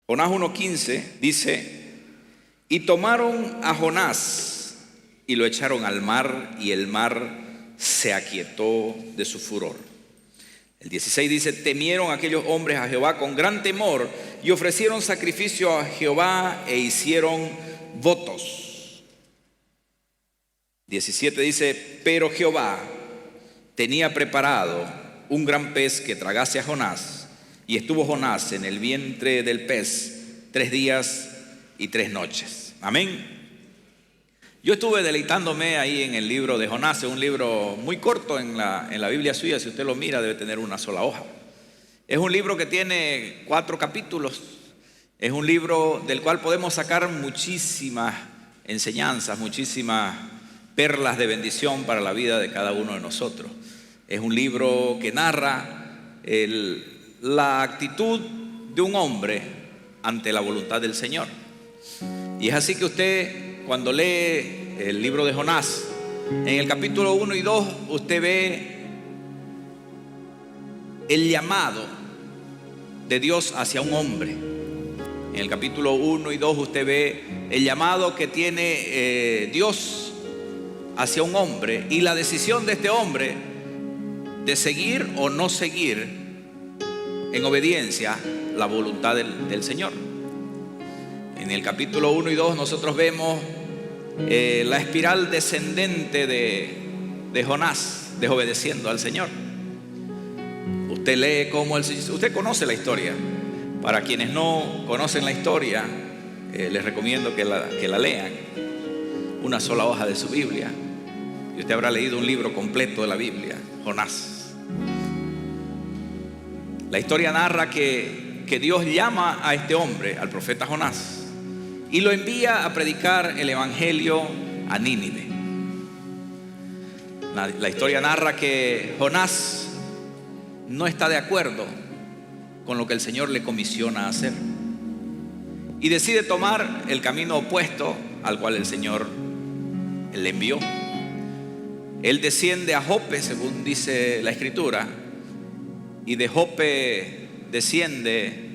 Jonás 1:15 dice: y tomaron a Jonás y lo echaron al mar, y el mar se aquietó de su furor. El 16 dice: temieron aquellos hombres a Jehová con gran temor, y ofrecieron sacrificio a Jehová e hicieron votos. 17 dice: pero Jehová tenía preparado un gran pez que tragase a Jonás, y estuvo Jonás en el vientre del pez 3 días y 3 noches. Amén. Yo estuve deleitándome ahí en el libro de Jonás. Es un libro muy corto en la Biblia suya. Si usted lo mira, debe tener una sola hoja. Es un libro que tiene 4 capítulos. Es un libro del cual podemos sacar muchísimas enseñanzas, muchísimas perlas de bendición para la vida de cada uno de nosotros. Es un libro que narra la actitud de un hombre ante la voluntad del Señor. Y es así que usted, cuando lee el libro de Jonás, en el capítulo 1 y 2, usted ve el llamado de Dios hacia un hombre. En el capítulo 1 y 2 usted ve el llamado que tiene Dios hacia un hombre, y la decisión de este hombre de seguir o no seguir en obediencia la voluntad del Señor. En el capítulo 1 y 2 nosotros vemos la espiral descendente de Jonás desobedeciendo al Señor. Usted lee cómo usted conoce la historia. Para quienes no conocen la historia, les recomiendo que la lean. Una sola hoja de su Biblia y usted habrá leído un libro completo de la Biblia, Jonás. La historia narra que Dios llama a este hombre, al profeta Jonás, y lo envía a predicar el evangelio a Nínive. La historia narra que Jonás no está de acuerdo con lo que el Señor le comisiona a hacer, y decide tomar el camino opuesto al cual el Señor le envió. Él desciende a Jope, según dice la Escritura, y de Jope desciende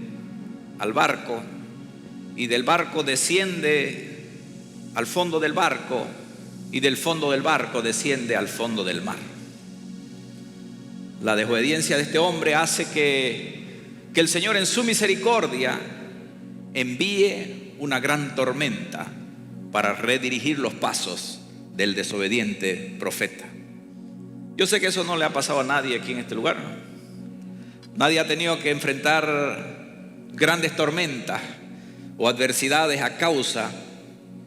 al barco, y del barco desciende al fondo del barco, y del fondo del barco desciende al fondo del mar. La desobediencia de este hombre hace que el Señor, en su misericordia, envíe una gran tormenta para redirigir los pasos del desobediente profeta. Yo sé que eso no le ha pasado a nadie aquí en este lugar. Nadie ha tenido que enfrentar grandes tormentas o adversidades a causa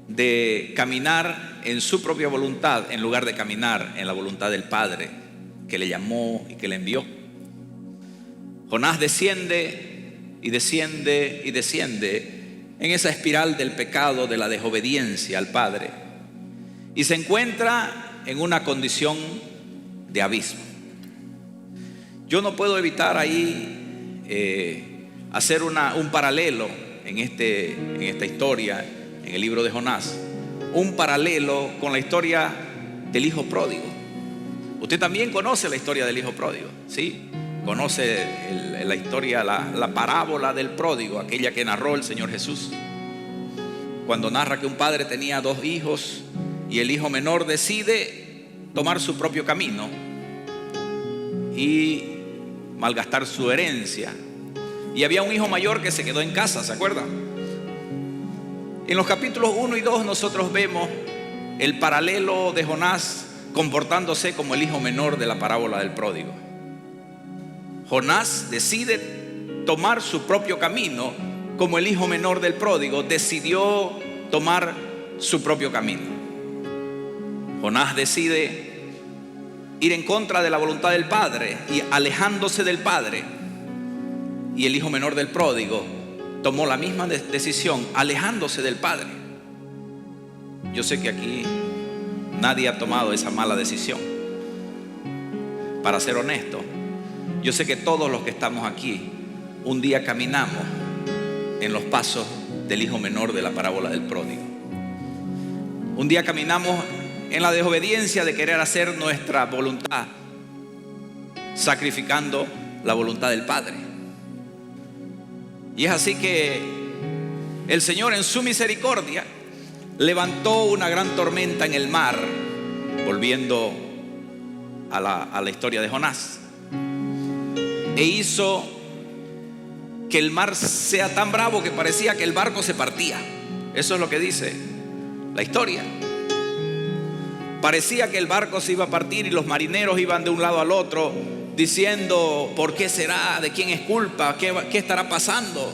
de caminar en su propia voluntad en lugar de caminar en la voluntad del Padre que le llamó y que le envió. Jonás desciende y desciende y desciende en esa espiral del pecado, de la desobediencia al Padre, y se encuentra en una condición de abismo. Yo no puedo evitar ahí hacer un paralelo en esta historia, en el libro de Jonás, un paralelo con la historia del hijo pródigo. Usted también conoce la historia del hijo pródigo, ¿sí? Conoce la historia, la parábola del pródigo, aquella que narró el Señor Jesús, cuando narra que un padre tenía 2 hijos y el hijo menor decide tomar su propio camino y malgastar su herencia, y había un hijo mayor que se quedó en casa, ¿se acuerdan? En los capítulos 1 y 2 nosotros vemos el paralelo de Jonás comportándose como el hijo menor de la parábola del pródigo. Jonás decide tomar su propio camino, como el hijo menor del pródigo decidió tomar su propio camino. Jonás decide ir en contra de la voluntad del Padre y alejándose del Padre, y el hijo menor del pródigo tomó la misma decisión, alejándose del Padre. Yo sé que aquí nadie ha tomado esa mala decisión. Para ser honesto, yo sé que todos los que estamos aquí un día caminamos en los pasos del hijo menor de la parábola del pródigo. Un día caminamos en la desobediencia de querer hacer nuestra voluntad, sacrificando la voluntad del Padre. Y es así que el Señor en su misericordia levantó una gran tormenta en el mar, volviendo a la historia de Jonás, e hizo que el mar sea tan bravo que parecía que el barco se partía. Eso es lo que dice la historia. Parecía que el barco se iba a partir y los marineros iban de un lado al otro diciendo: ¿por qué será? ¿De quién es culpa? ¿Qué estará pasando?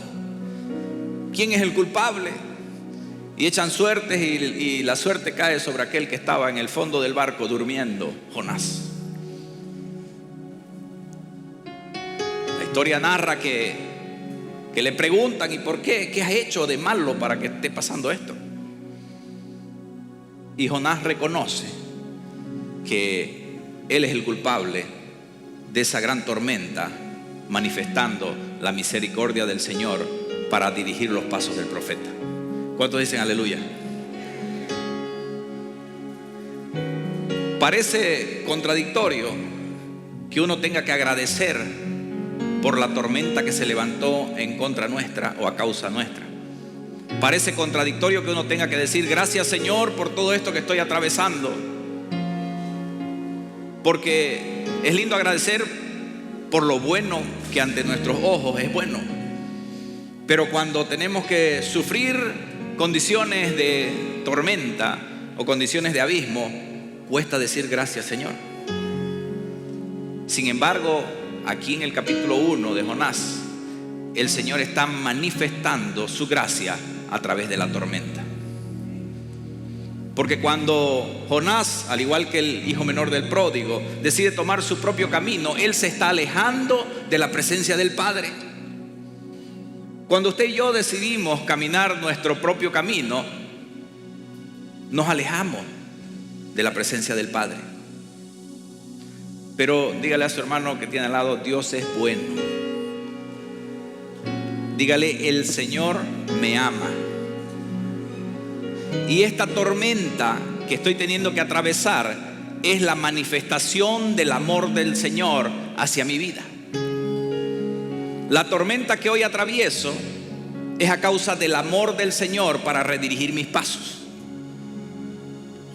¿Quién es el culpable? Y echan suertes y la suerte cae sobre aquel que estaba en el fondo del barco durmiendo, Jonás. La historia narra que le preguntan: ¿y por qué? ¿Qué has hecho de malo para que esté pasando esto? Y Jonás reconoce que él es el culpable de esa gran tormenta, manifestando la misericordia del Señor para dirigir los pasos del profeta. ¿Cuántos dicen aleluya? Parece contradictorio que uno tenga que agradecer por la tormenta que se levantó en contra nuestra o a causa nuestra. Parece contradictorio que uno tenga que decir: gracias, Señor, por todo esto que estoy atravesando. Porque es lindo agradecer por lo bueno que ante nuestros ojos es bueno. Pero cuando tenemos que sufrir condiciones de tormenta o condiciones de abismo, cuesta decir gracias, Señor. Sin embargo, aquí en el capítulo 1 de Jonás, el Señor está manifestando su gracia a través de la tormenta. Porque cuando Jonás, al igual que el hijo menor del pródigo, decide tomar su propio camino, él se está alejando de la presencia del Padre. Cuando usted y yo decidimos caminar nuestro propio camino, nos alejamos de la presencia del Padre. Pero dígale a su hermano que tiene al lado: Dios es bueno. Dígale: el Señor me ama. Y esta tormenta que estoy teniendo que atravesar es la manifestación del amor del Señor hacia mi vida. La tormenta que hoy atravieso es a causa del amor del Señor para redirigir mis pasos.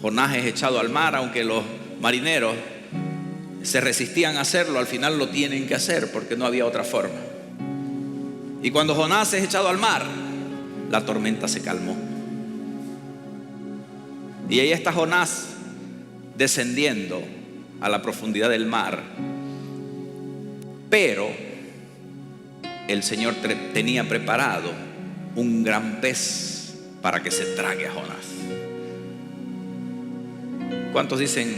Jonás es echado al mar, aunque los marineros se resistían a hacerlo, al final lo tienen que hacer porque no había otra forma. Y cuando Jonás es echado al mar, la tormenta se calmó. Y ahí está Jonás descendiendo a la profundidad del mar. Pero el Señor tenía preparado un gran pez para que se trague a Jonás. ¿Cuántos dicen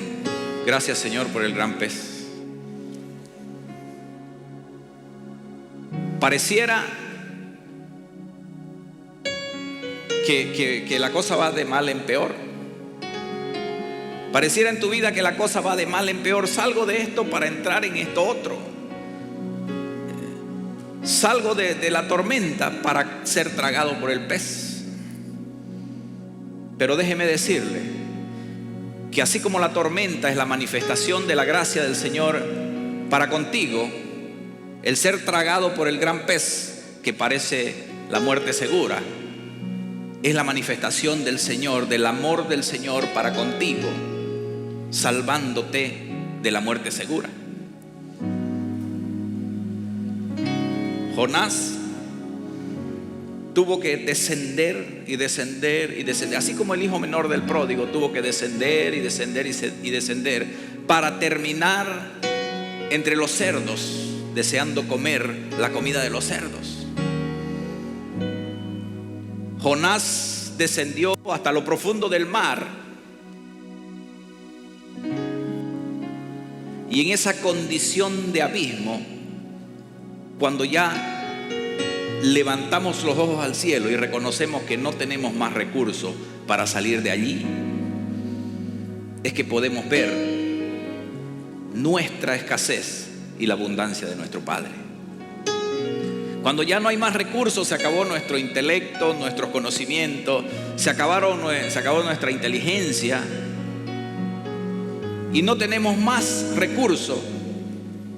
gracias, Señor, por el gran pez? Pareciera que la cosa va de mal en peor. Pareciera en tu vida que la cosa va de mal en peor. Salgo de esto para entrar en esto otro. Salgo de la tormenta para ser tragado por el pez. Pero déjeme decirle que así como la tormenta es la manifestación de la gracia del Señor para contigo, el ser tragado por el gran pez, que parece la muerte segura, es la manifestación del Señor, del amor del Señor para contigo, salvándote de la muerte segura. Jonás tuvo que descender y descender y descender, así como el hijo menor del pródigo tuvo que descender y descender y descender para terminar entre los cerdos, deseando comer la comida de los cerdos. Jonás descendió hasta lo profundo del mar, y en esa condición de abismo, cuando ya levantamos los ojos al cielo y reconocemos que no tenemos más recursos para salir de allí, es que podemos ver nuestra escasez y la abundancia de nuestro Padre. Cuando ya no hay más recursos, se acabó nuestro intelecto, nuestros conocimientos, se acabó nuestra inteligencia, y no tenemos más recursos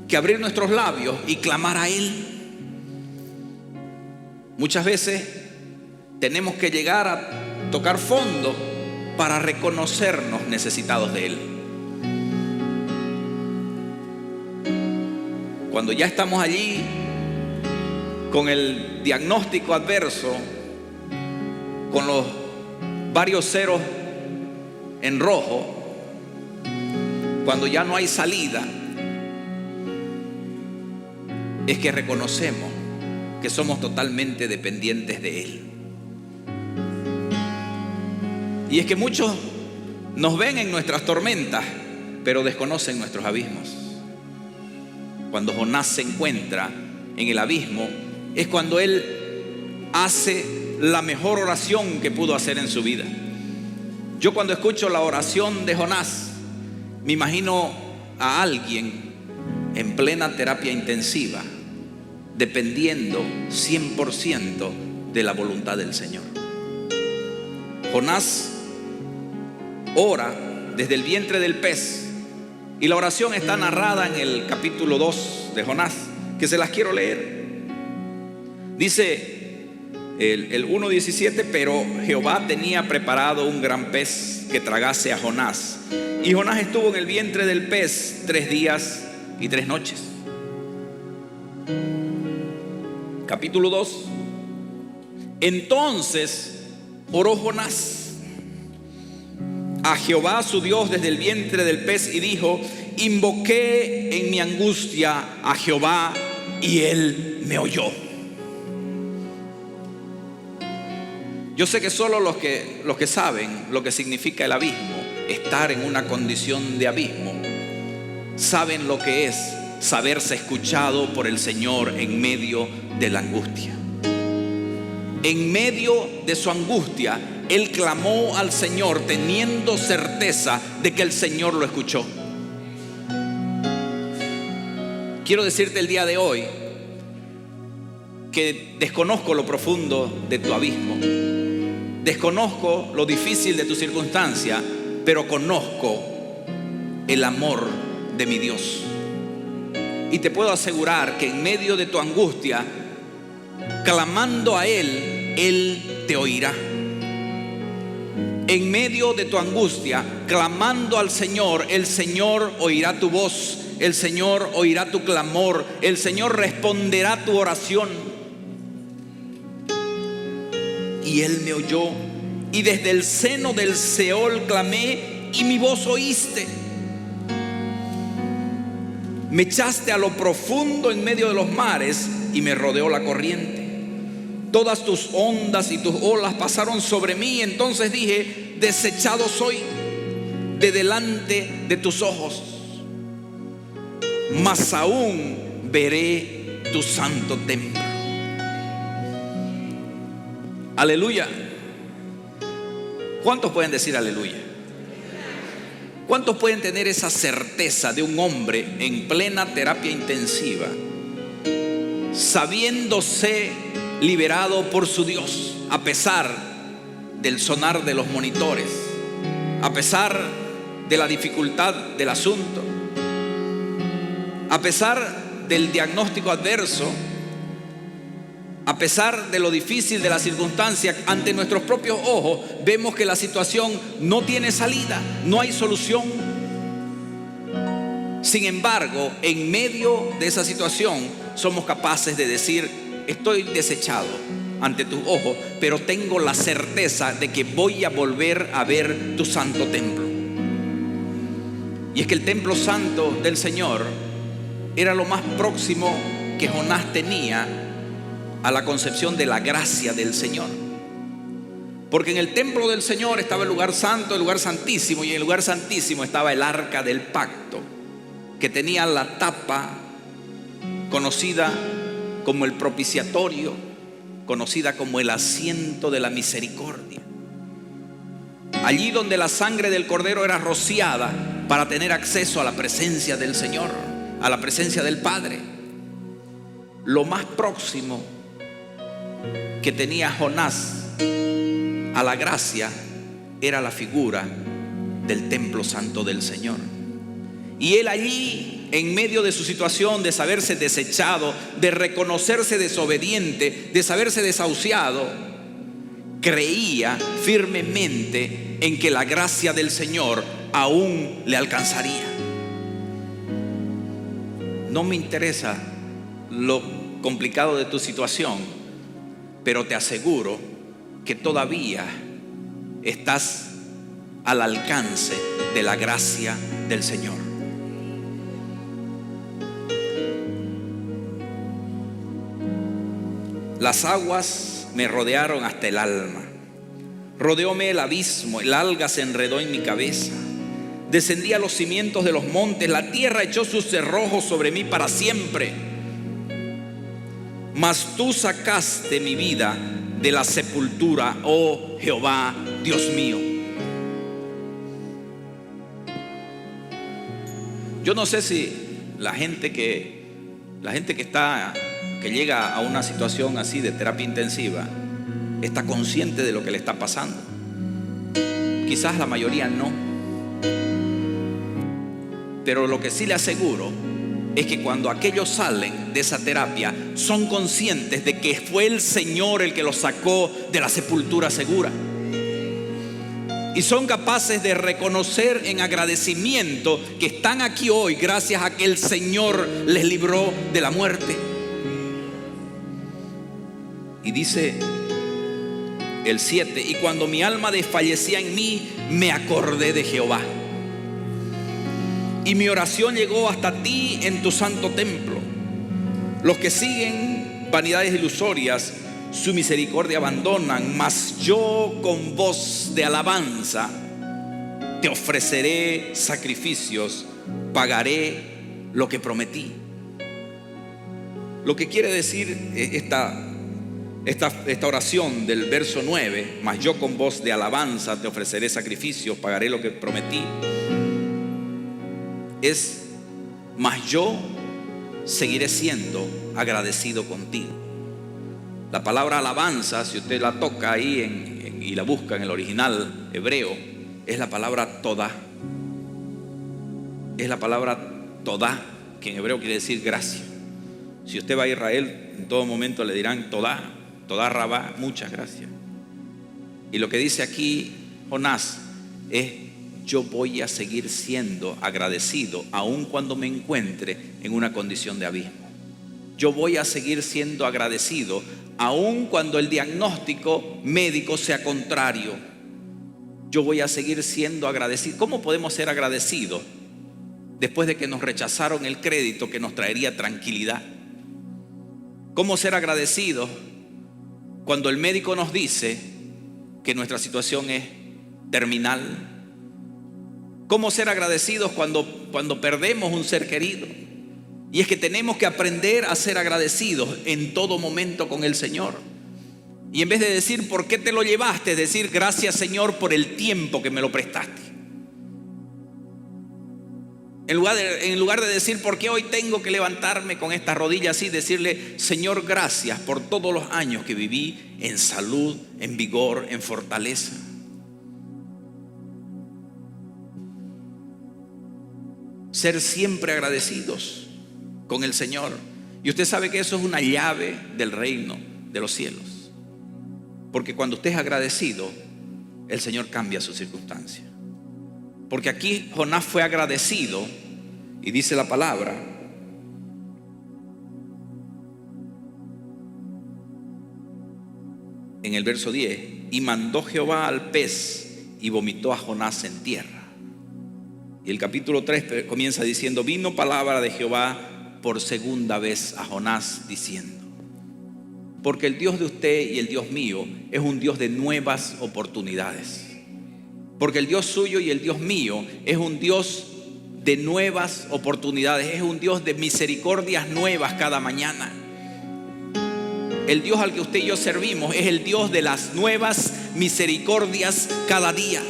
que abrir nuestros labios y clamar a Él. Muchas veces tenemos que llegar a tocar fondo para reconocernos necesitados de Él. Cuando ya estamos allí con el diagnóstico adverso, con los varios ceros en rojo, cuando ya no hay salida, es que reconocemos que somos totalmente dependientes de Él. Y es que muchos nos ven en nuestras tormentas, pero desconocen nuestros abismos. Cuando Jonás se encuentra en el abismo, es cuando él hace la mejor oración que pudo hacer en su vida. Yo cuando escucho la oración de Jonás, me imagino a alguien en plena terapia intensiva, dependiendo 100% de la voluntad del Señor. Jonás ora desde el vientre del pez, y la oración está narrada en el capítulo 2 de Jonás, que se las quiero leer. Dice el 1:17: pero Jehová tenía preparado un gran pez que tragase a Jonás, y Jonás estuvo en el vientre del pez 3 días y 3 noches. Capítulo 2. Entonces oró Jonás a Jehová su Dios desde el vientre del pez y dijo: invoqué en mi angustia a Jehová y Él me oyó. Yo sé que solo los que saben lo que significa el abismo, estar en una condición de abismo, saben lo que es saberse escuchado por el Señor en medio de la angustia. En medio de su angustia, él clamó al Señor teniendo certeza de que el Señor lo escuchó. Quiero decirte el día de hoy que desconozco lo profundo de tu abismo, desconozco lo difícil de tu circunstancia, pero conozco el amor de mi Dios. Y te puedo asegurar que en medio de tu angustia, clamando a Él, Él te oirá. En medio de tu angustia, clamando al Señor, el Señor oirá tu voz, el Señor oirá tu clamor, el Señor responderá tu oración. Y Él me oyó, y desde el seno del Seol clamé, y mi voz oíste. Me echaste a lo profundo en medio de los mares, y me rodeó la corriente. Todas tus ondas y tus olas pasaron sobre mí. Entonces dije: desechado soy de delante de tus ojos, mas aún veré tu santo templo. Aleluya. ¿Cuántos pueden decir aleluya? ¿Cuántos pueden tener esa certeza de un hombre en plena terapia intensiva, sabiéndose liberado por su Dios, a pesar del sonar de los monitores, a pesar de la dificultad del asunto, a pesar del diagnóstico adverso, a pesar de lo difícil de la circunstancia? Ante nuestros propios ojos vemos que la situación no tiene salida, no hay solución. Sin embargo, en medio de esa situación somos capaces de decir: estoy desechado ante tus ojos, pero tengo la certeza de que voy a volver a ver tu santo templo. Y es que el templo santo del Señor era lo más próximo que Jonás tenía a la concepción de la gracia del Señor. Porque en el templo del Señor estaba el lugar santo, el lugar santísimo, y en el lugar santísimo estaba el arca del pacto, que tenía la tapa conocida como el propiciatorio, conocida como el asiento de la misericordia. Allí donde la sangre del cordero era rociada para tener acceso a la presencia del Señor, a la presencia del Padre. Lo más próximo que tenía Jonás a la gracia era la figura del templo santo del Señor. Y él allí, en medio de su situación de saberse desechado, de reconocerse desobediente, de saberse desahuciado, creía firmemente en que la gracia del Señor aún le alcanzaría. No me interesa lo complicado de tu situación, pero te aseguro que todavía estás al alcance de la gracia del Señor. Las aguas me rodearon hasta el alma, rodeóme el abismo, el alga se enredó en mi cabeza. Descendí a los cimientos de los montes, la tierra echó sus cerrojos sobre mí para siempre. Mas tú sacaste mi vida de la sepultura, oh Jehová, Dios mío. Yo no sé si la gente que llega a una situación así de terapia intensiva está consciente de lo que le está pasando. Quizás la mayoría no. Pero lo que sí le aseguro es que cuando aquellos salen de esa terapia, son conscientes de que fue el Señor el que los sacó de la sepultura segura. Y son capaces de reconocer en agradecimiento que están aquí hoy gracias a que el Señor les libró de la muerte. Y dice el 7: y cuando mi alma desfallecía en mí, me acordé de Jehová. Y mi oración llegó hasta ti en tu santo templo. Los que siguen vanidades ilusorias, su misericordia abandonan, mas yo con voz de alabanza te ofreceré sacrificios, pagaré lo que prometí. Lo que quiere decir esta oración del verso 9, mas yo con voz de alabanza te ofreceré sacrificios, pagaré lo que prometí, es: mas yo seguiré siendo agradecido contigo. La palabra alabanza, si usted la toca ahí y la busca en el original hebreo, es la palabra todá. Es la palabra todá, que en hebreo quiere decir gracia. Si usted va a Israel, en todo momento le dirán todá rabá, muchas gracias. Y lo que dice aquí Jonás es: yo voy a seguir siendo agradecido aun cuando me encuentre en una condición de abismo. Yo voy a seguir siendo agradecido aun cuando el diagnóstico médico sea contrario. Yo voy a seguir siendo agradecido. ¿Cómo podemos ser agradecidos después de que nos rechazaron el crédito que nos traería tranquilidad? ¿Cómo ser agradecidos cuando el médico nos dice que nuestra situación es terminal? ¿Cómo ser agradecidos cuando perdemos un ser querido? Y es que tenemos que aprender a ser agradecidos en todo momento con el Señor. Y en vez de decir ¿por qué te lo llevaste?, decir gracias Señor por el tiempo que me lo prestaste. En lugar de decir ¿por qué hoy tengo que levantarme con esta rodilla así?, decirle Señor, gracias por todos los años que viví en salud, en vigor, en fortaleza. Ser siempre agradecidos con el Señor. Y usted sabe que eso es una llave del reino de los cielos. Porque cuando usted es agradecido, el Señor cambia su circunstancia. Porque aquí Jonás fue agradecido y dice la palabra: en el verso 10, y mandó Jehová al pez y vomitó a Jonás en tierra. Y el capítulo 3 comienza diciendo: vino palabra de Jehová por segunda vez a Jonás diciendo. Porque el Dios de usted y el Dios mío es un Dios de nuevas oportunidades. Porque el Dios suyo y el Dios mío es un Dios de nuevas oportunidades. Es un Dios de misericordias nuevas cada mañana. El Dios al que usted y yo servimos es el Dios de las nuevas misericordias cada día.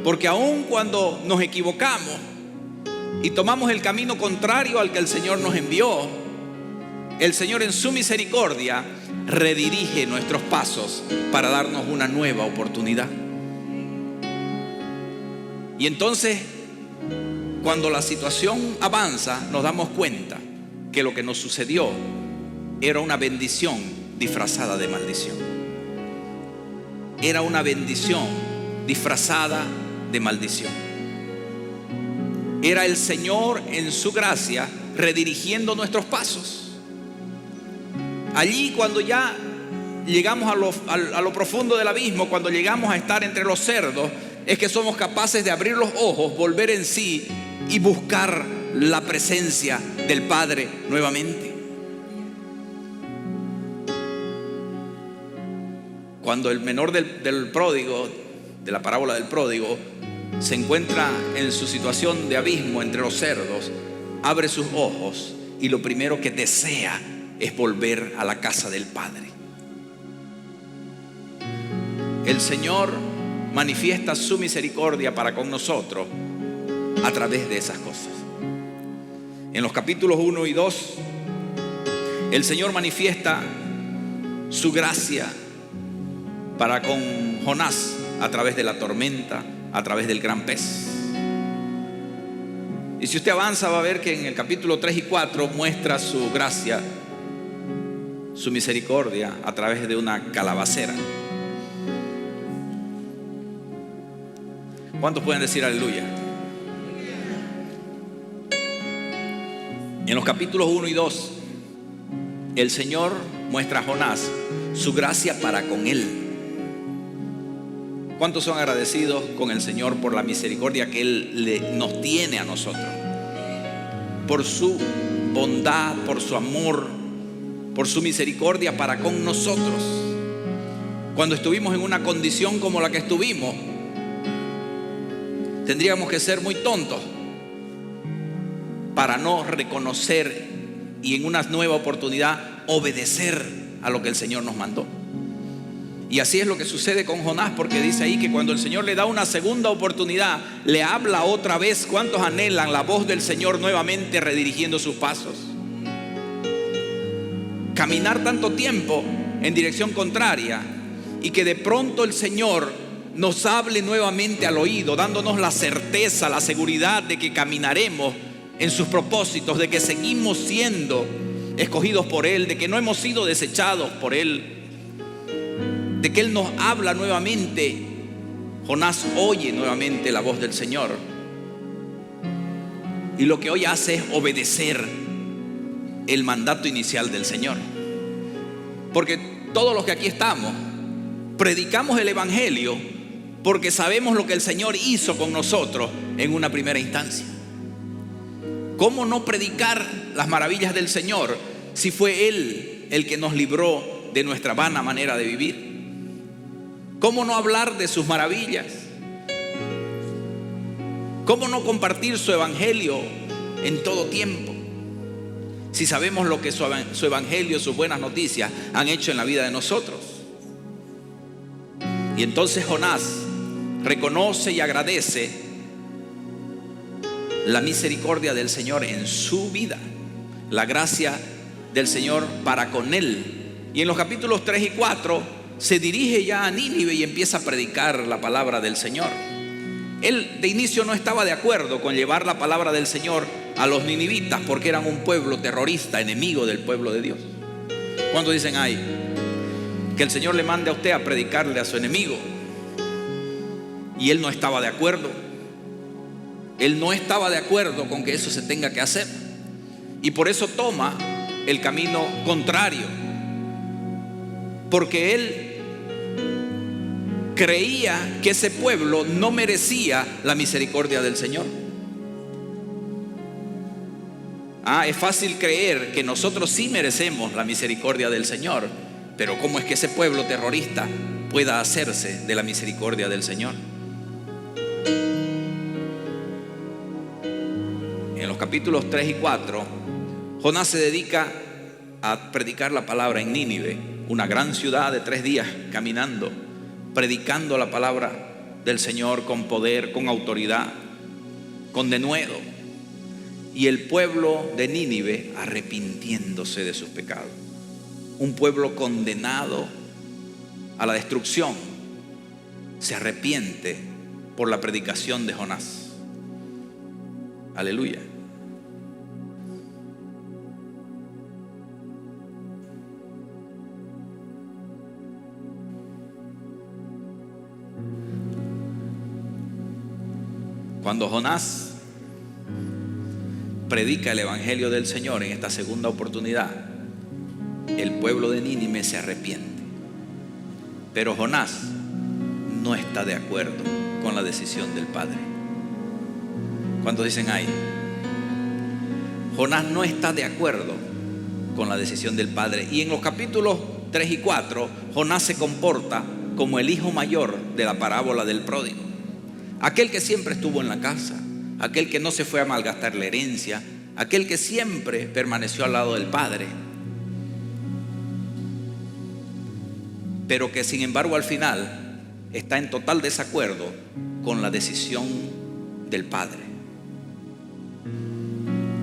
Porque aun cuando nos equivocamos y tomamos el camino contrario al que el Señor nos envió, el Señor en su misericordia redirige nuestros pasos para darnos una nueva oportunidad. Y entonces, cuando la situación avanza, nos damos cuenta que lo que nos sucedió era una bendición disfrazada de maldición. Era una bendición disfrazada de maldición. Era el Señor en su gracia redirigiendo nuestros pasos. Allí, cuando ya llegamos a lo profundo del abismo, cuando llegamos a estar entre los cerdos, es que somos capaces de abrir los ojos, volver en sí y buscar la presencia del Padre nuevamente. Cuando el menor del pródigo, de la parábola del pródigo, se encuentra en su situación de abismo entre los cerdos, abre sus ojos y lo primero que desea es volver a la casa del Padre. El Señor manifiesta su misericordia para con nosotros a través de esas cosas. En los capítulos 1 y 2, el Señor manifiesta su gracia para con Jonás a través de la tormenta, a través del gran pez. Y si usted avanza, va a ver que en el capítulo 3 y 4 muestra su gracia, su misericordia a través de una calabacera. ¿Cuántos pueden decir aleluya? En los capítulos 1 y 2, el Señor muestra a Jonás su gracia para con él. ¿Cuántos son agradecidos con el Señor por la misericordia que Él nos tiene a nosotros? Por su bondad, por su amor, por su misericordia para con nosotros. Cuando estuvimos en una condición como la que estuvimos, tendríamos que ser muy tontos para no reconocer y en una nueva oportunidad obedecer a lo que el Señor nos mandó. Y así es lo que sucede con Jonás, porque dice ahí que cuando el Señor le da una segunda oportunidad, le habla otra vez. ¿Cuántos anhelan la voz del Señor nuevamente redirigiendo sus pasos? Caminar tanto tiempo en dirección contraria y que de pronto el Señor nos hable nuevamente al oído, dándonos la certeza, la seguridad de que caminaremos en sus propósitos, de que seguimos siendo escogidos por Él, de que no hemos sido desechados por Él, de que Él nos habla nuevamente. Jonás oye nuevamente la voz del Señor y lo que hoy hace es obedecer el mandato inicial del Señor. Porque todos los que aquí estamos predicamos el Evangelio porque sabemos lo que el Señor hizo con nosotros en una primera instancia. ¿Cómo no predicar las maravillas del Señor si fue Él el que nos libró de nuestra vana manera de vivir? ¿Cómo no hablar de sus maravillas? ¿Cómo no compartir su evangelio en todo tiempo? Si sabemos lo que su evangelio, sus buenas noticias han hecho en la vida de nosotros. Y entonces Jonás reconoce y agradece la misericordia del Señor en su vida, la gracia del Señor para con él. Y en los capítulos 3 y 4 se dirige ya a Nínive y empieza a predicar la palabra del Señor. Él de inicio no estaba de acuerdo con llevar la palabra del Señor a los ninivitas porque eran un pueblo terrorista, enemigo del pueblo de Dios. ¿Cuántos dicen ay, que el Señor le mande a usted a predicarle a su enemigo? Y él no estaba de acuerdo. Él no estaba de acuerdo con que eso se tenga que hacer. Y por eso toma el camino contrario. Porque él creía que ese pueblo no merecía la misericordia del Señor. Es fácil creer que nosotros sí merecemos la misericordia del Señor, pero ¿cómo es que ese pueblo terrorista pueda hacerse de la misericordia del Señor? En los capítulos 3 y 4, Jonás se dedica a predicar la palabra en Nínive, una gran ciudad de 3 días caminando, predicando la palabra del Señor con poder, con autoridad, con denuedo. Y el pueblo de Nínive arrepintiéndose de sus pecados. Un pueblo condenado a la destrucción se arrepiente por la predicación de Jonás. Aleluya. Cuando Jonás predica el evangelio del Señor en esta segunda oportunidad, el pueblo de Nínive se arrepiente. Pero Jonás no está de acuerdo con la decisión del Padre. ¿Cuántos dicen ahí? Jonás no está de acuerdo con la decisión del Padre. Y en los capítulos 3 y 4, Jonás se comporta como el hijo mayor de la parábola del pródigo. Aquel que siempre estuvo en la casa, aquel que no se fue a malgastar la herencia, aquel que siempre permaneció al lado del Padre, pero que sin embargo al final está en total desacuerdo con la decisión del Padre.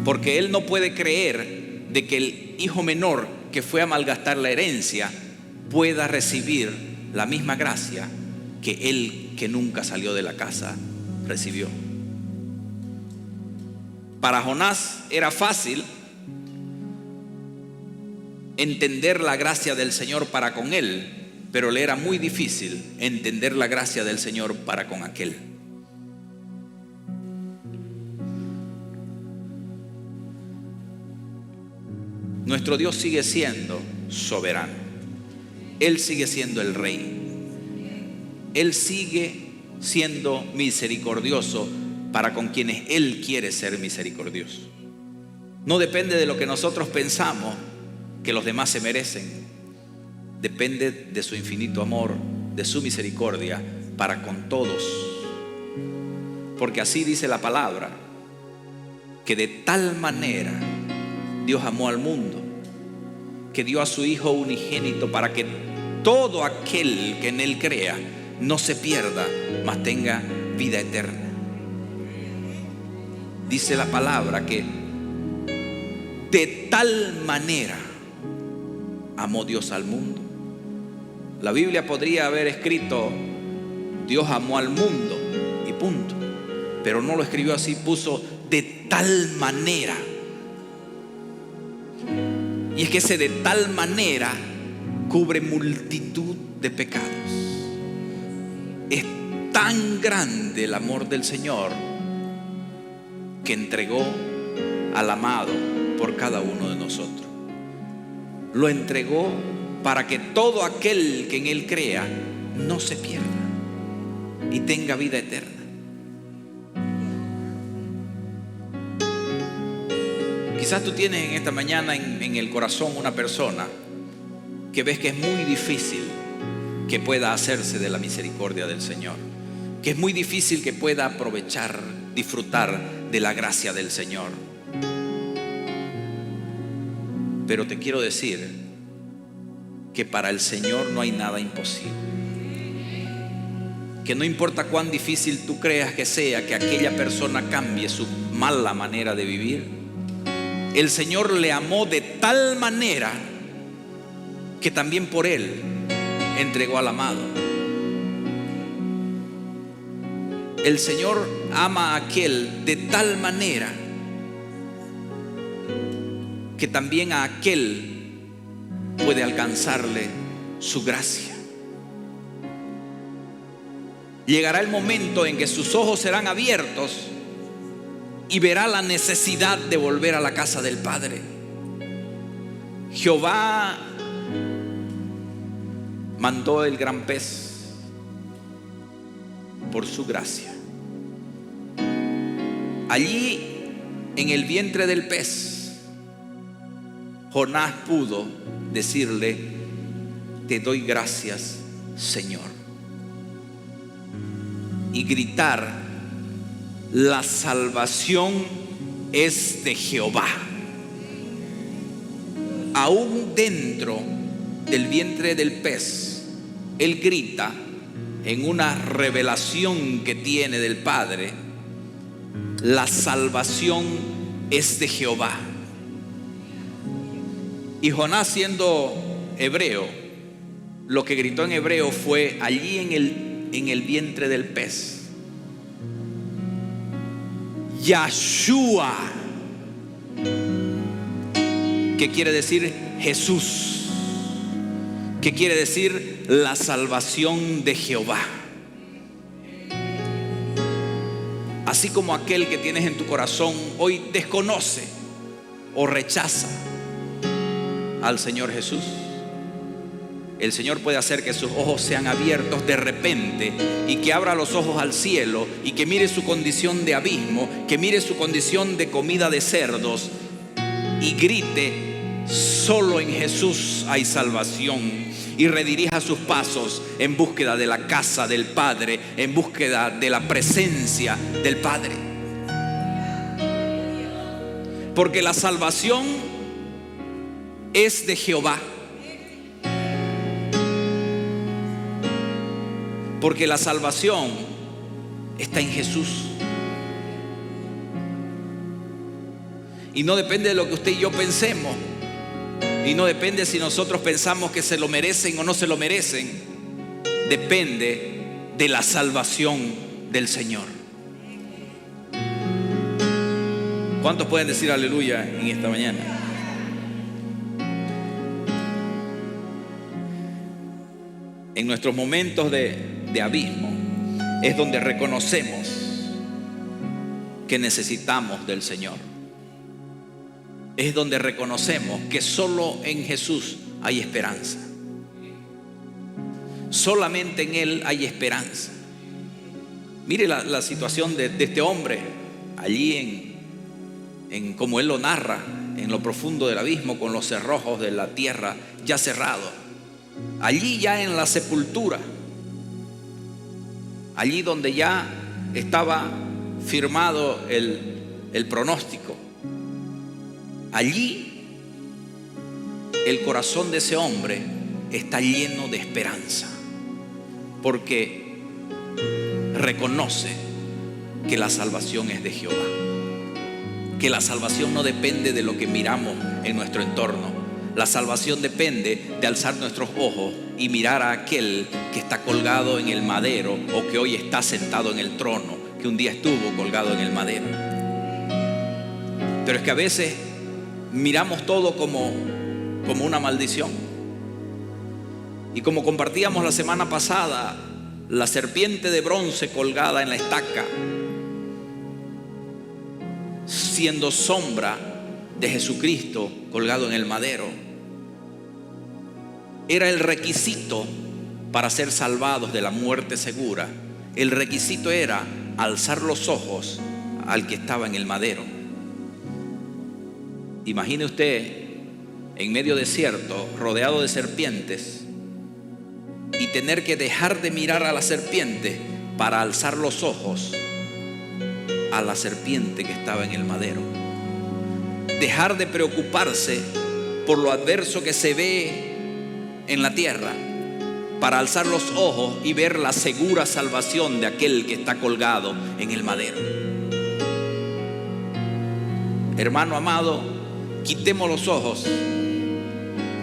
Porque él no puede creer de que el hijo menor que fue a malgastar la herencia pueda recibir la misma gracia que él, que nunca salió de la casa, recibió. Para Jonás era fácil entender la gracia del Señor para con él, pero le era muy difícil entender la gracia del Señor para con aquel. Nuestro Dios sigue siendo soberano. Él sigue siendo el Rey. Él sigue siendo misericordioso para con quienes Él quiere ser misericordioso. No depende de lo que nosotros pensamos que los demás se merecen. Depende de su infinito amor, de su misericordia para con todos. Porque así dice la palabra, que de tal manera Dios amó al mundo, que dio a su Hijo unigénito para que todo aquel que en Él crea no se pierda, mas tenga vida eterna. Dice la palabra que de tal manera amó Dios al mundo. La Biblia podría haber escrito Dios amó al mundo y punto, pero no lo escribió así, puso de tal manera. Y es que ese de tal manera cubre multitud de pecados. Es tan grande el amor del Señor que entregó al amado por cada uno de nosotros. Lo entregó para que todo aquel que en Él crea no se pierda y tenga vida eterna. Quizás tú tienes en esta mañana en el corazón una persona que ves que es muy difícil que pueda hacerse de la misericordia del Señor, que es muy difícil que pueda aprovechar, disfrutar de la gracia del Señor. Pero te quiero decir que para el Señor no hay nada imposible. Que no importa cuán difícil tú creas que sea que aquella persona cambie su mala manera de vivir, el Señor le amó de tal manera que también por Él entregó al amado. El Señor ama a aquel de tal manera que también a aquel puede alcanzarle su gracia. Llegará el momento en que sus ojos serán abiertos y verá la necesidad de volver a la casa del Padre. Jehová mandó el gran pez por su gracia. Allí en el vientre del pez, Jonás pudo decirle: te doy gracias, Señor. Y gritar: la salvación es de Jehová. Aún dentro del vientre del pez, él grita en una revelación que tiene del Padre: la salvación es de Jehová. Y Jonás, siendo hebreo, lo que gritó en hebreo fue allí en el vientre del pez: Yahshua, que quiere decir Jesús, que quiere decir la salvación de Jehová. así como aquel que tienes en tu corazón hoy desconoce o rechaza al Señor Jesús, el Señor puede hacer que sus ojos sean abiertos de repente y que abra los ojos al cielo y que mire su condición de abismo, que mire su condición de comida de cerdos y grite: solo en Jesús hay salvación, y redirija sus pasos en búsqueda de la casa del Padre, en búsqueda de la presencia del Padre. Porque la salvación es de Jehová. Porque la salvación está en Jesús. Y no depende de lo que usted y yo pensemos. Y no depende si nosotros pensamos que se lo merecen o no se lo merecen. Depende de la salvación del Señor. ¿Cuántos pueden decir aleluya en esta mañana? En nuestros momentos de abismo es donde reconocemos que necesitamos del Señor. Es donde reconocemos que solo en Jesús hay esperanza. Solamente en Él hay esperanza. Mire la situación de este hombre allí en como Él lo narra, en lo profundo del abismo, con los cerrojos de la tierra ya cerrados. Allí ya en la sepultura, allí donde ya estaba firmado el pronóstico. Allí el corazón de ese hombre está lleno de esperanza, porque reconoce que la salvación es de Jehová, que la salvación no depende de lo que miramos en nuestro entorno. La salvación depende de alzar nuestros ojos y mirar a aquel que está colgado en el madero, o que hoy está sentado en el trono, que un día estuvo colgado en el madero. Pero es que a veces miramos todo como una maldición. Y como compartíamos la semana pasada, la serpiente de bronce colgada en la estaca, siendo sombra de Jesucristo colgado en el madero, era el requisito para ser salvados de la muerte segura. El requisito era alzar los ojos al que estaba en el madero. Imagine usted en medio desierto, rodeado de serpientes, y tener que dejar de mirar a la serpiente para alzar los ojos a la serpiente que estaba en el madero. Dejar de preocuparse por lo adverso que se ve en la tierra para alzar los ojos y ver la segura salvación de aquel que está colgado en el madero. Hermano amado, quitemos los ojos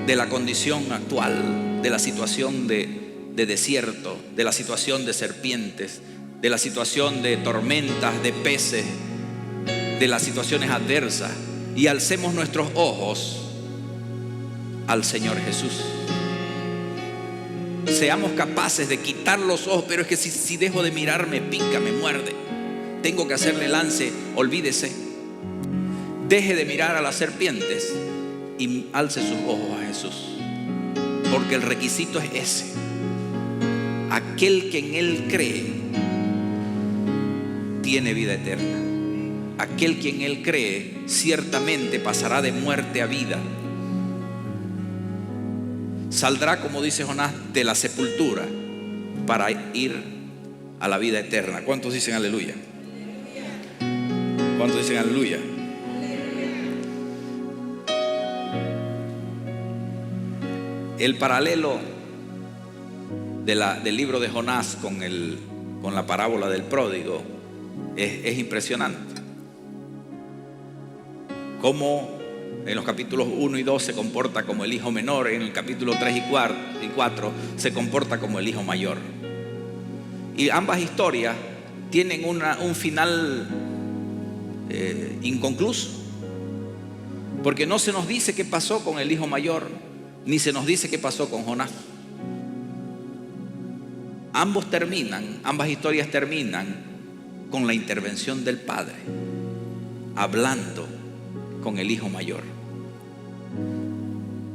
de la condición actual, de la situación de desierto, de la situación de serpientes, de la situación de tormentas, de peces, de las situaciones adversas, y alcemos nuestros ojos al Señor Jesús. Seamos capaces de quitar los ojos. Pero es que si dejo de mirar, me pica, me muerde, tengo que hacerle lance. Olvídese, deje de mirar a las serpientes y alce sus ojos a Jesús, porque el requisito es ese. Aquel que en Él cree tiene vida eterna. Aquel que en Él cree ciertamente pasará de muerte a vida. Saldrá, como dice Jonás, de la sepultura para ir a la vida eterna. ¿Cuántos dicen aleluya? ¿Cuántos dicen aleluya? El paralelo del libro de Jonás con la parábola del pródigo es impresionante. Cómo en los capítulos 1 y 2 se comporta como el hijo menor, en el capítulo 3 y 4 se comporta como el hijo mayor. Y ambas historias tienen un final inconcluso, porque no se nos dice qué pasó con el hijo mayor, ni se nos dice qué pasó con Jonás. Ambas historias terminan con la intervención del Padre, hablando con el hijo mayor.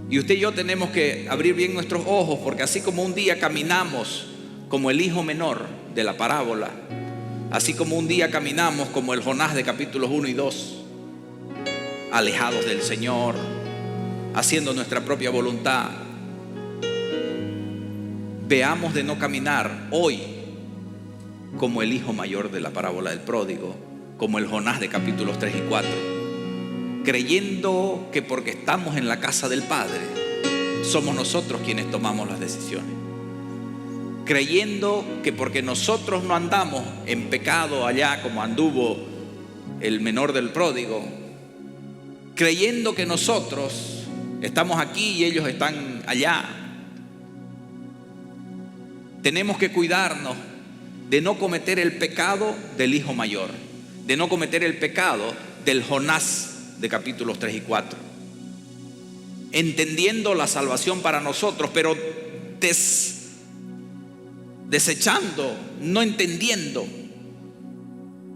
Y usted y yo tenemos que abrir bien nuestros ojos, porque así como un día caminamos como el hijo menor de la parábola, así como un día caminamos como el Jonás de capítulos 1 y 2, alejados del Señor, haciendo nuestra propia voluntad, veamos de no caminar hoy como el hijo mayor de la parábola del pródigo, como el Jonás de capítulos 3 y 4, creyendo que porque estamos en la casa del Padre somos nosotros quienes tomamos las decisiones, creyendo que porque nosotros no andamos en pecado allá como anduvo el menor del pródigo, creyendo que nosotros estamos aquí y ellos están allá. Tenemos que cuidarnos de no cometer el pecado del hijo mayor, de no cometer el pecado del Jonás de capítulos 3 y 4, entendiendo la salvación para nosotros, pero desechando, no entendiendo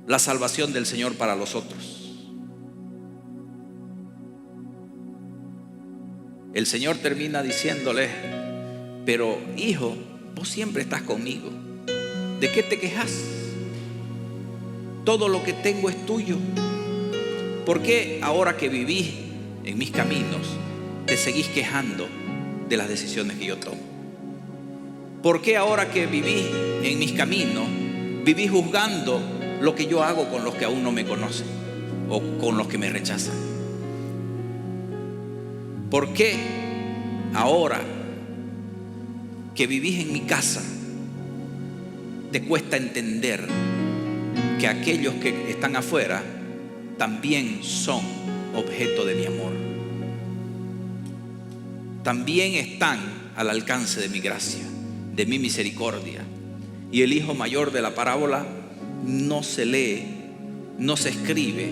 la salvación del Señor para los otros. El Señor termina diciéndole: pero hijo, vos siempre estás conmigo, ¿de qué te quejas? Todo lo que tengo es tuyo. ¿Por qué ahora que vivís en mis caminos te seguís quejando de las decisiones que yo tomo? ¿Por qué ahora que vivís en mis caminos vivís juzgando lo que yo hago con los que aún no me conocen o con los que me rechazan? ¿Por qué ahora que vivís en mi casa te cuesta entender que aquellos que están afuera también son objeto de mi amor? También están al alcance de mi gracia, de mi misericordia. Y el hijo mayor de la parábola no se lee, no se escribe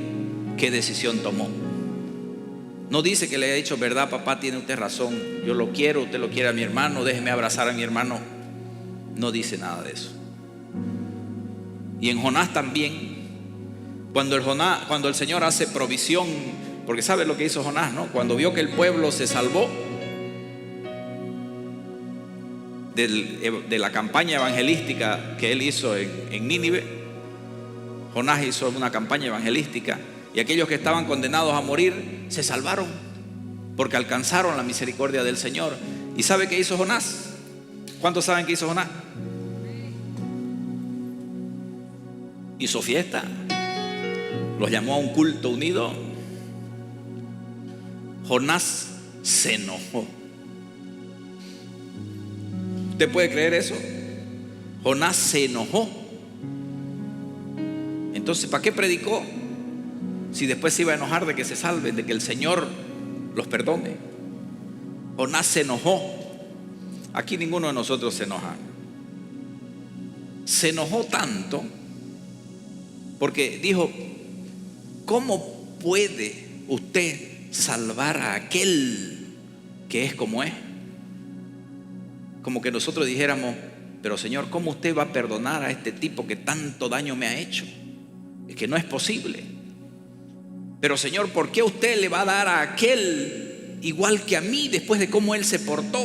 qué decisión tomó. No dice que le haya dicho: verdad, papá, tiene usted razón, yo lo quiero, usted lo quiere a mi hermano, déjeme abrazar a mi hermano. No dice nada de eso. Y en Jonás también, cuando el Señor hace provisión, porque sabe lo que hizo Jonás, ¿no? Cuando vio que el pueblo se salvó de la campaña evangelística que él hizo en Nínive, Jonás hizo una campaña evangelística y aquellos que estaban condenados a morir se salvaron porque alcanzaron la misericordia del Señor. ¿Y sabe qué hizo Jonás? ¿Cuántos saben qué hizo Jonás? Hizo fiesta, los llamó a un culto unido. Jonás se enojó. ¿Usted puede creer eso? Jonás se enojó. Entonces, ¿para qué predicó? Si después se iba a enojar de que se salven, de que el Señor los perdone. Jonás se enojó. Aquí ninguno de nosotros se enoja. Se enojó tanto porque dijo: ¿cómo puede usted salvar a aquel que es como es? Como que nosotros dijéramos: pero Señor, ¿cómo usted va a perdonar a este tipo que tanto daño me ha hecho? Es que no es posible. Pero Señor, ¿por qué usted le va a dar a aquel igual que a mí después de cómo él se portó?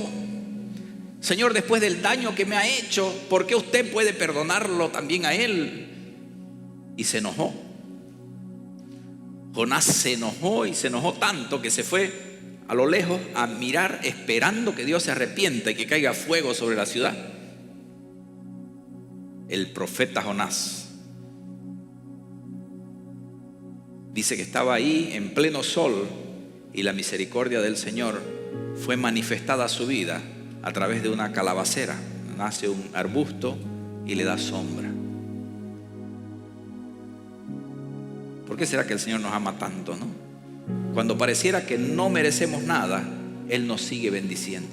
Señor, después del daño que me ha hecho, ¿por qué usted puede perdonarlo también a él? Y se enojó. Jonás se enojó y se enojó tanto que se fue a lo lejos a mirar, esperando que Dios se arrepienta y que caiga fuego sobre la ciudad. El profeta Jonás dice que estaba ahí en pleno sol y la misericordia del Señor fue manifestada a su vida a través de una calabacera. Nace un arbusto y le da sombra. ¿Por qué será que el Señor nos ama tanto, no? Cuando pareciera que no merecemos nada, Él nos sigue bendiciendo.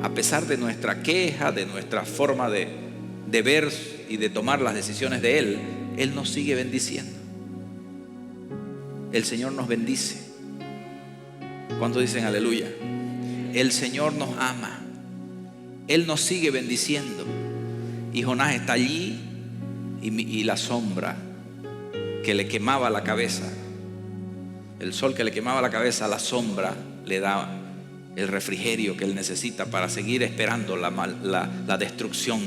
A pesar de nuestra queja, de nuestra forma de ver y de tomar las decisiones de Él, Él nos sigue bendiciendo. El Señor nos bendice. ¿Cuántos dicen aleluya? El Señor nos ama. Él nos sigue bendiciendo. Y Jonás está allí y la sombra que le quemaba la cabeza, el sol que le quemaba la cabeza, la sombra le da el refrigerio que él necesita para seguir esperando la destrucción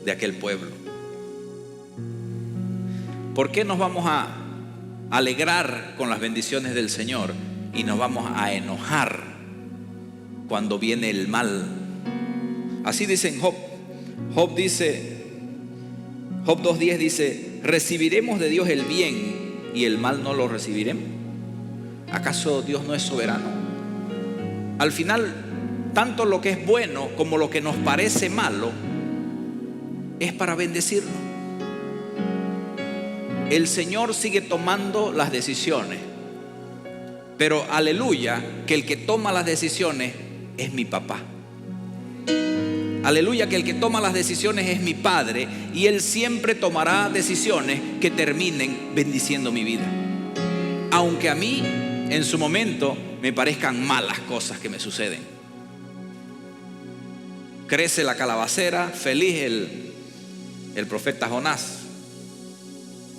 de aquel pueblo. ¿Por qué nos vamos a alegrar con las bendiciones del Señor y nos vamos a enojar cuando viene el mal? Así dice en Job. Job 2:10 dice: ¿recibiremos de Dios el bien y el mal no lo recibiremos? ¿Acaso Dios no es soberano? Al final, tanto lo que es bueno como lo que nos parece malo es para bendecirnos. El Señor sigue tomando las decisiones, pero aleluya que el que toma las decisiones es mi papá. Aleluya que el que toma las decisiones es mi Padre, y Él siempre tomará decisiones que terminen bendiciendo mi vida, aunque a mí en su momento me parezcan malas cosas que me suceden. Crece la calabacera, feliz el profeta Jonás.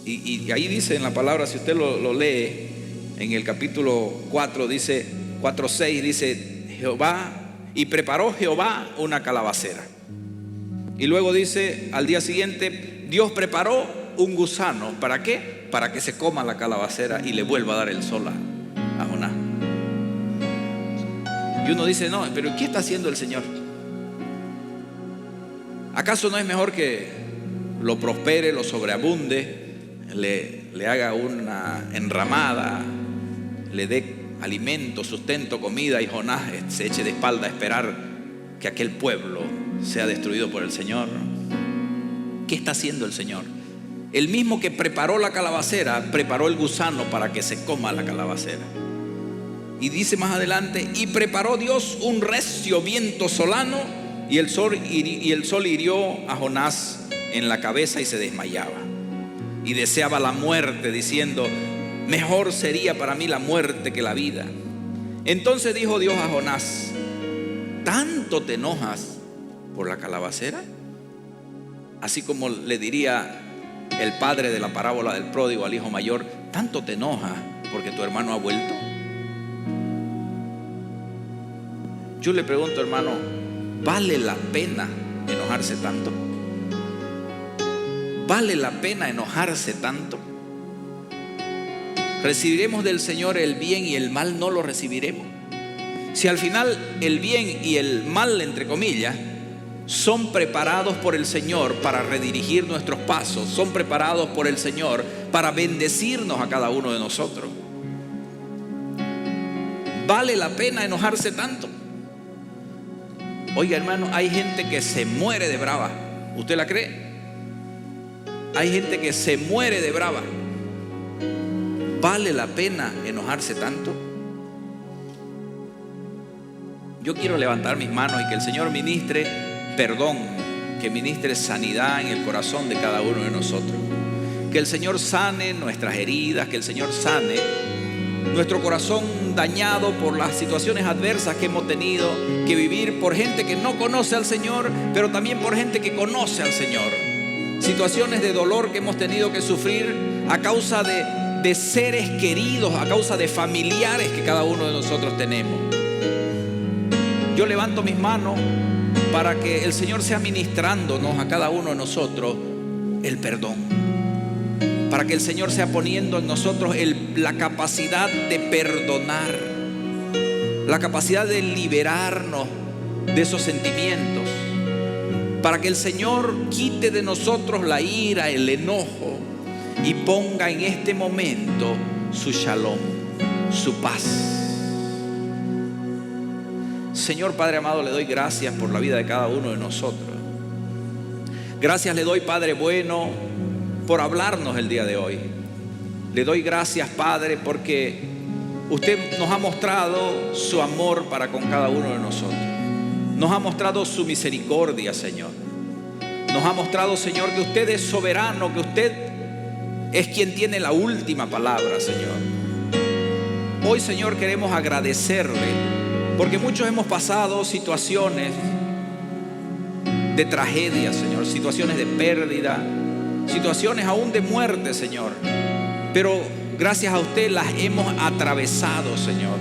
Y ahí dice en la palabra, si usted lo lee en el capítulo 4, dice 4:6, dice: Jehová, y preparó Jehová una calabacera. Y luego dice al día siguiente: Dios preparó un gusano. ¿Para qué? Para que se coma la calabacera y le vuelva a dar el sol a Jonás. Y uno dice: no, pero ¿qué está haciendo el Señor? ¿Acaso no es mejor que lo prospere, lo sobreabunde, le haga una enramada, le dé alimento, sustento, comida, y Jonás se eche de espalda a esperar que aquel pueblo sea destruido por el Señor? ¿Qué está haciendo el Señor? El mismo que preparó la calabacera, preparó el gusano para que se coma la calabacera. Y dice más adelante: y preparó Dios un recio viento solano, y el sol hirió a Jonás en la cabeza y se desmayaba. Y deseaba la muerte, diciendo: mejor sería para mí la muerte que la vida. Entonces dijo Dios a Jonás: ¿tanto te enojas por la calabacera? Así como le diría el padre de la parábola del pródigo al hijo mayor: ¿tanto te enojas porque tu hermano ha vuelto? Yo le pregunto, hermano, ¿vale la pena enojarse tanto? ¿Vale la pena enojarse tanto? ¿Recibiremos del Señor el bien y el mal no lo recibiremos? Si al final el bien y el mal, entre comillas, son preparados por el Señor para redirigir nuestros pasos, son preparados por el Señor para bendecirnos a cada uno de nosotros, ¿vale la pena enojarse tanto? Oiga, hermano, hay gente que se muere de brava. ¿Usted la cree? Hay gente que se muere de brava. ¿Vale la pena enojarse tanto? Yo quiero levantar mis manos y que el Señor ministre perdón, que ministre sanidad en el corazón de cada uno de nosotros. Que el Señor sane nuestras heridas, que el Señor sane nuestro corazón dañado por las situaciones adversas que hemos tenido que vivir, por gente que no conoce al Señor, pero también por gente que conoce al Señor. Situaciones de dolor que hemos tenido que sufrir a causa de seres queridos, a causa de familiares que cada uno de nosotros tenemos. Yo levanto mis manos para que el Señor sea ministrándonos a cada uno de nosotros el perdón, para que el Señor sea poniendo en nosotros la capacidad de perdonar, la capacidad de liberarnos de esos sentimientos, para que el Señor quite de nosotros la ira, el enojo, y ponga en este momento su shalom, su paz. Señor Padre amado, le doy gracias por la vida de cada uno de nosotros. Gracias le doy, Padre bueno, por hablarnos el día de hoy. Le doy gracias, Padre, porque usted nos ha mostrado su amor para con cada uno de nosotros. Nos ha mostrado su misericordia, Señor. Nos ha mostrado, Señor, que usted es soberano, que usted es quien tiene la última palabra, Señor. Hoy, Señor, queremos agradecerle, porque muchos hemos pasado situaciones de tragedia, Señor, situaciones de pérdida, situaciones aún de muerte, Señor, pero gracias a usted las hemos atravesado, Señor,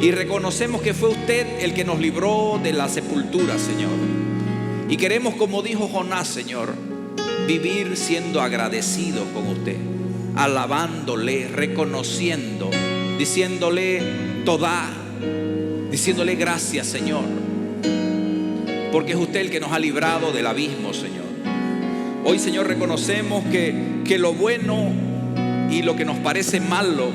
y reconocemos que fue usted el que nos libró de la sepultura, Señor, y queremos, como dijo Jonás, Señor, vivir siendo agradecidos con usted, alabándole, reconociendo, diciéndole todá, diciéndole gracias, Señor, porque es usted el que nos ha librado del abismo, Señor. Hoy, Señor, reconocemos que lo bueno y lo que nos parece malo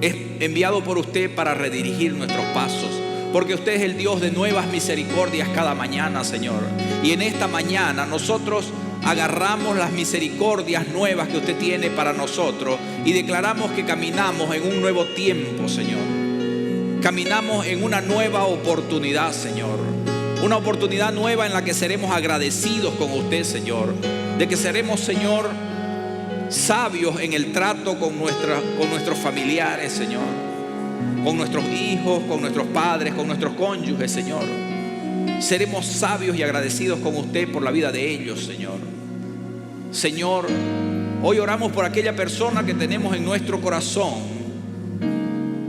es enviado por usted para redirigir nuestros pasos, porque usted es el Dios de nuevas misericordias cada mañana, Señor. Y en esta mañana nosotros agarramos las misericordias nuevas que usted tiene para nosotros y declaramos que caminamos en un nuevo tiempo, Señor. Caminamos en una nueva oportunidad, Señor. Una oportunidad nueva en la que seremos agradecidos con usted, Señor. De que seremos, Señor, sabios en el trato con nuestros familiares, Señor. Con nuestros hijos, con nuestros padres, con nuestros cónyuges, Señor. Seremos sabios y agradecidos con usted por la vida de ellos, Señor. Señor, hoy oramos por aquella persona que tenemos en nuestro corazón,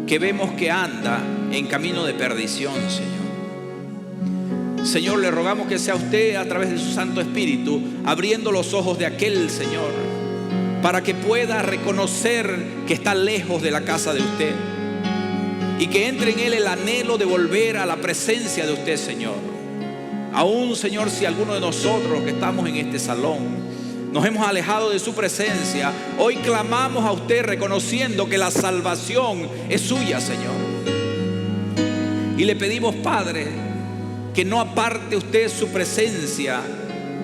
que vemos que anda en camino de perdición, Señor. Señor, le rogamos que sea usted, a través de su Santo Espíritu, abriendo los ojos de aquel, Señor, para que pueda reconocer que está lejos de la casa de usted y que entre en él el anhelo de volver a la presencia de usted, Señor. Aún, Señor, si alguno de nosotros que estamos en este salón nos hemos alejado de su presencia, hoy clamamos a usted reconociendo que la salvación es suya, Señor. Y le pedimos, Padre, que no aparte usted su presencia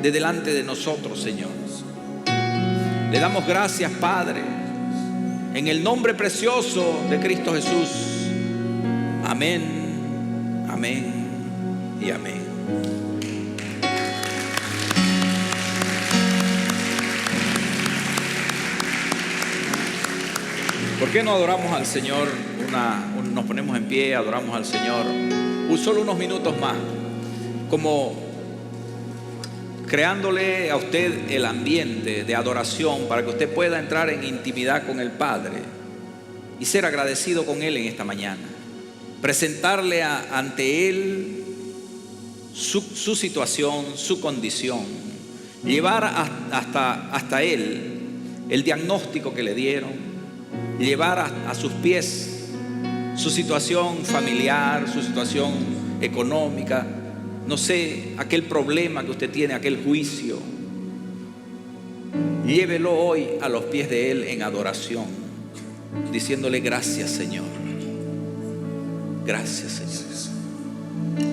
de delante de nosotros, Señor. Le damos gracias, Padre, en el nombre precioso de Cristo Jesús. Amén, amén y amén. ¿Por qué no adoramos al Señor? Nos ponemos en pie, adoramos al Señor solo unos minutos más, como creándole a usted el ambiente de adoración para que usted pueda entrar en intimidad con el Padre y ser agradecido con Él en esta mañana. Presentarle ante Él su situación, su condición, llevar hasta Él el diagnóstico que le dieron, llevar a sus pies su situación familiar, su situación económica, no sé, aquel problema que usted tiene, aquel juicio. Llévelo hoy a los pies de Él en adoración, diciéndole gracias, Señor. Gracias, Señor.